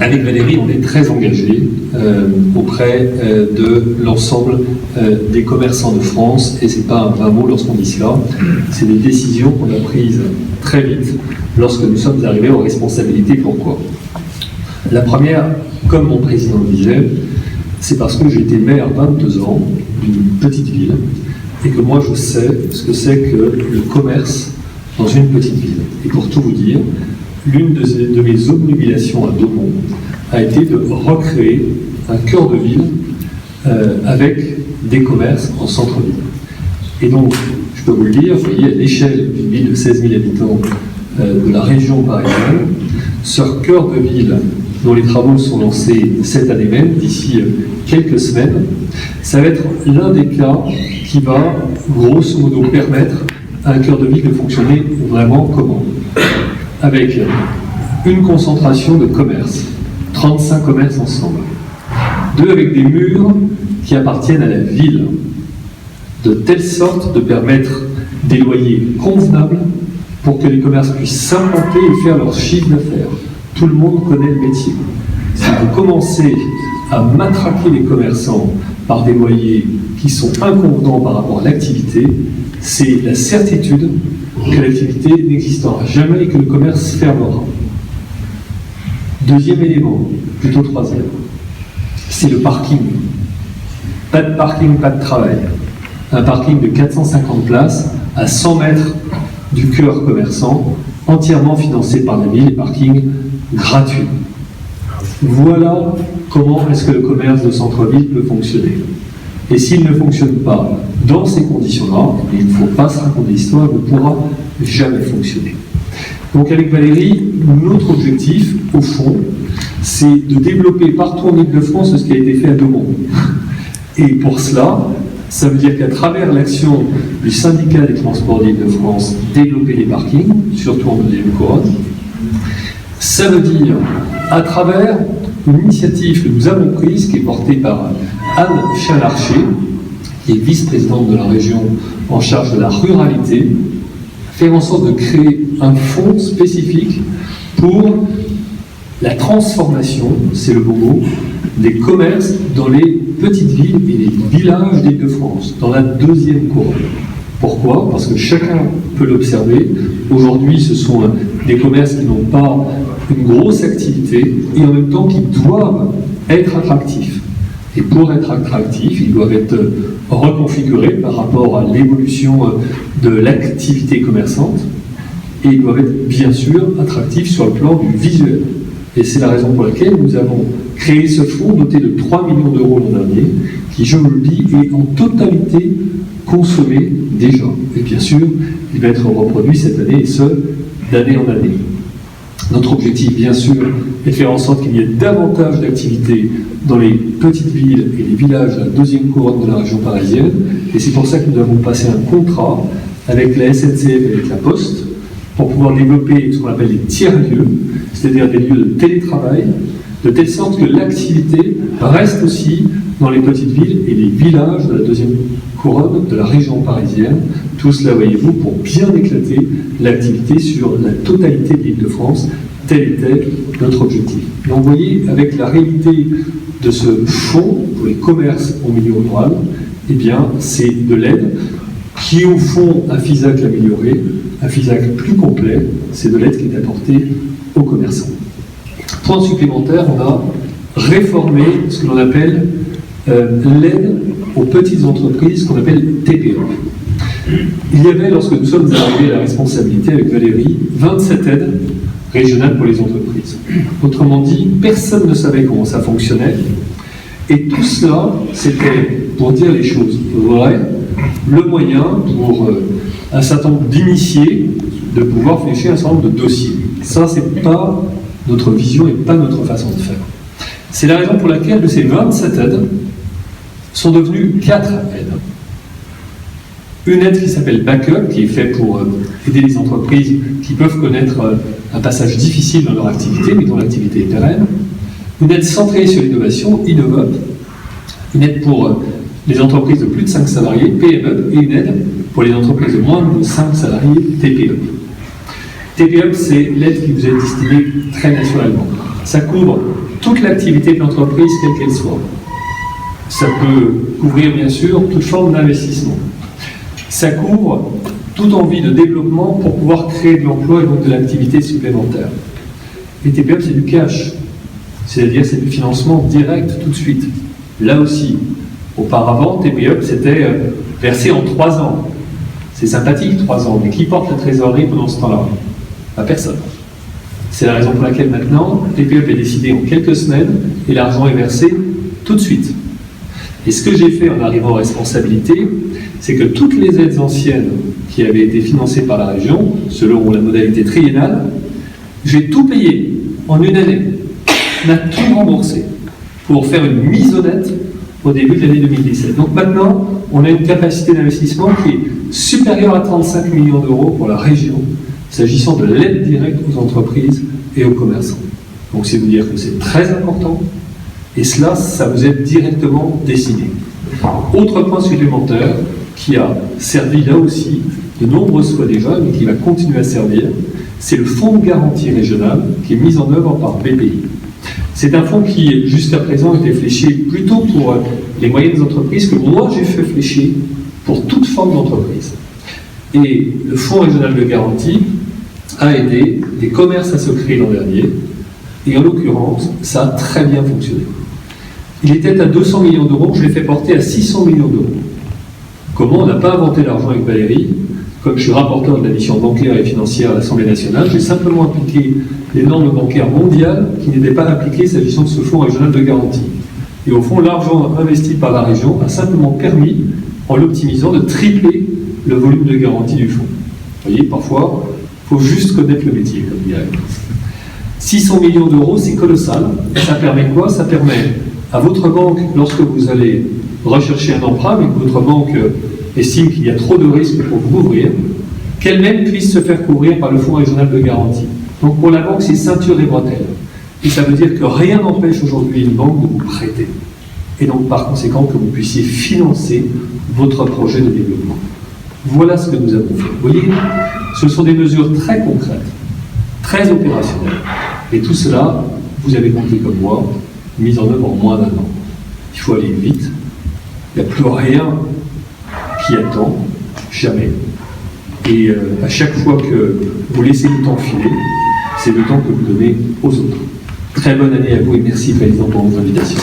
Avec Valérie, on est très engagé auprès de l'ensemble des commerçants de France, et c'est pas un vain mot lorsqu'on dit cela, c'est des décisions qu'on a prises très vite lorsque nous sommes arrivés aux responsabilités. Pourquoi ? La première, comme mon président le disait, c'est parce que j'ai été maire 22 ans d'une petite ville, et que moi je sais ce que c'est que le commerce dans une petite ville. Et pour tout vous dire, l'une de mes obnubilations à Daumont a été de recréer un cœur de ville avec des commerces en centre-ville. Et donc, je peux vous le dire, vous voyez, à l'échelle d'une ville de 16 000 habitants de la région parisienne, ce cœur de ville dont les travaux sont lancés cette année même, d'ici quelques semaines, ça va être l'un des cas qui va, grosso modo, permettre à un cœur de ville de fonctionner vraiment comment ? Avec une concentration de commerces, 35 commerces ensemble. 2, avec des murs qui appartiennent à la ville, de telle sorte de permettre des loyers convenables pour que les commerces puissent s'implanter et faire leur chiffre d'affaires. Tout le monde connaît le métier. Si vous commencez à matraquer les commerçants par des loyers qui sont inconvenants par rapport à l'activité, c'est la certitude que l'activité n'existera jamais et que le commerce fermera. Deuxième élément, plutôt troisième, c'est le parking. Pas de parking, pas de travail. Un parking de 450 places à 100 mètres du cœur commerçant, entièrement financé par la ville, parking gratuit. Voilà comment est-ce que le commerce de centre-ville peut fonctionner. Et s'il ne fonctionne pas dans ces conditions-là, il ne faut pas se raconter l'histoire, il ne pourra jamais fonctionner. Donc avec Valérie, notre objectif, au fond, c'est de développer partout en Île-de-France ce qui a été fait à Daumont. Et pour cela, ça veut dire qu'à travers l'action du syndicat des transports d'Île-de-France, développer les parkings, surtout en deuxième couronne, ça veut dire, à travers une initiative que nous avons prise, qui est portée par Anne Chalarcher, qui est vice-présidente de la région en charge de la ruralité, faire en sorte de créer un fonds spécifique pour la transformation, c'est le bon mot, des commerces dans les petites villes et les villages d'Île-de-France, dans la deuxième couronne. Pourquoi ? Parce que chacun peut l'observer. Aujourd'hui, ce sont des commerces qui n'ont pas une grosse activité et en même temps qui doivent être attractifs. Et pour être attractifs, ils doivent être reconfigurés par rapport à l'évolution de l'activité commerçante et ils doivent être bien sûr attractifs sur le plan du visuel. Et c'est la raison pour laquelle nous avons créé ce fonds doté de 3 millions d'euros l'an dernier, qui, je vous le dis, est en totalité consommé déjà. Et bien sûr, il va être reproduit cette année, et ce, d'année en année. Notre objectif, bien sûr, est de faire en sorte qu'il y ait davantage d'activités dans les petites villes et les villages de la deuxième couronne de la région parisienne. Et c'est pour ça que nous avons passé un contrat avec la SNCF et avec la Poste pour pouvoir développer ce qu'on appelle les tiers-lieux, c'est-à-dire des lieux de télétravail, de telle sorte que l'activité reste aussi dans les petites villes et les villages de la deuxième couronne de la région parisienne. Tout cela, voyez-vous, pour bien éclater l'activité sur la totalité de l'Île-de-France. Tel était notre objectif. Et vous voyez, avec la réalité de ce fonds pour les commerces en milieu rural, eh bien, c'est de l'aide qui, au fond, un FISAC amélioré, un FISAC plus complet, c'est de l'aide qui est apportée aux commerçants. Point supplémentaire, on a réformé ce que l'on appelle l'aide aux petites entreprises, qu'on appelle TPE. Il y avait, lorsque nous sommes arrivés à la responsabilité avec Valérie, 27 aides régionales pour les entreprises. Autrement dit, personne ne savait comment ça fonctionnait. Et tout cela, c'était, pour dire les choses vraies, le moyen pour un certain nombre d'initiés de pouvoir flécher un certain nombre de dossiers. Ça, c'est pas notre vision et pas notre façon de faire. C'est la raison pour laquelle de ces 27 aides sont devenues 4 aides. Une aide qui s'appelle Backup, qui est faite pour aider les entreprises qui peuvent connaître un passage difficile dans leur activité, mais dont l'activité est pérenne. Une aide centrée sur l'innovation, InnovUp. Une aide pour les entreprises de plus de 5 salariés, PME, et une aide pour les entreprises de moins de 5 salariés, TPE. TPE, c'est l'aide qui vous est destinée très nationalement. Ça couvre toute l'activité de l'entreprise, quelle qu'elle soit. Ça peut couvrir, bien sûr, toute forme d'investissement. Ça couvre toute envie de développement pour pouvoir créer de l'emploi et donc de l'activité supplémentaire. Et TPE, c'est du cash. C'est-à-dire, c'est du financement direct tout de suite. Là aussi, auparavant, TPE, c'était versé en 3 ans. C'est sympathique, 3 ans, mais qui porte la trésorerie pendant ce temps-là? Pas personne. C'est la raison pour laquelle maintenant, TPE est décidé en quelques semaines et l'argent est versé tout de suite. Et ce que j'ai fait en arrivant en responsabilité, c'est que toutes les aides anciennes qui avaient été financées par la région, selon la modalité triennale, j'ai tout payé en une année. On a tout remboursé pour faire une mise honnête au début de l'année 2017. Donc maintenant, on a une capacité d'investissement qui est supérieure à 35 millions d'euros pour la région, s'agissant de l'aide directe aux entreprises et aux commerçants. Donc c'est vous dire que c'est très important, et cela, ça vous est directement destiné. Autre point supplémentaire qui a servi là aussi de nombreuses fois déjà, mais qui va continuer à servir, c'est le fonds de garantie régional qui est mis en œuvre par BPI. C'est un fonds qui, jusqu'à présent, était fléché plutôt pour les moyennes entreprises que moi j'ai fait flécher pour toute forme d'entreprise. Et le fonds régional de garantie a aidé des commerces à se créer l'an dernier, et en l'occurrence, ça a très bien fonctionné. Il était à 200 millions d'euros, je l'ai fait porter à 600 millions d'euros. Comment? On n'a pas inventé l'argent avec Valérie. Comme je suis rapporteur de la mission bancaire et financière à l'Assemblée nationale, j'ai simplement appliqué les normes bancaires mondiales qui n'étaient pas appliquées s'agissant de ce fonds régional de garantie. Et au fond, l'argent investi par la région a simplement permis, en l'optimisant, de tripler le volume de garantie du fonds. Vous voyez, parfois, il faut juste connaître le métier, comme dirait. 600 millions d'euros, c'est colossal. Ça permet quoi? Ça permet à votre banque, lorsque vous allez rechercher un emprunt, mais que votre banque estime qu'il y a trop de risques pour vous couvrir, qu'elle-même puisse se faire couvrir par le Fonds régional de garantie. Donc pour la banque, c'est ceinture et bretelles. Et ça veut dire que rien n'empêche aujourd'hui une banque de vous prêter. Et donc par conséquent que vous puissiez financer votre projet de développement. Voilà ce que nous avons fait. Vous voyez, ce sont des mesures très concrètes, très opérationnelles. Et tout cela, vous avez compris comme moi, mis en œuvre en moins d'1 an. Il faut aller vite. Il n'y a plus rien qui attend, jamais. Et à chaque fois que vous laissez le temps filer, c'est le temps que vous donnez aux autres. Très bonne année à vous et merci Président pour vos invitations.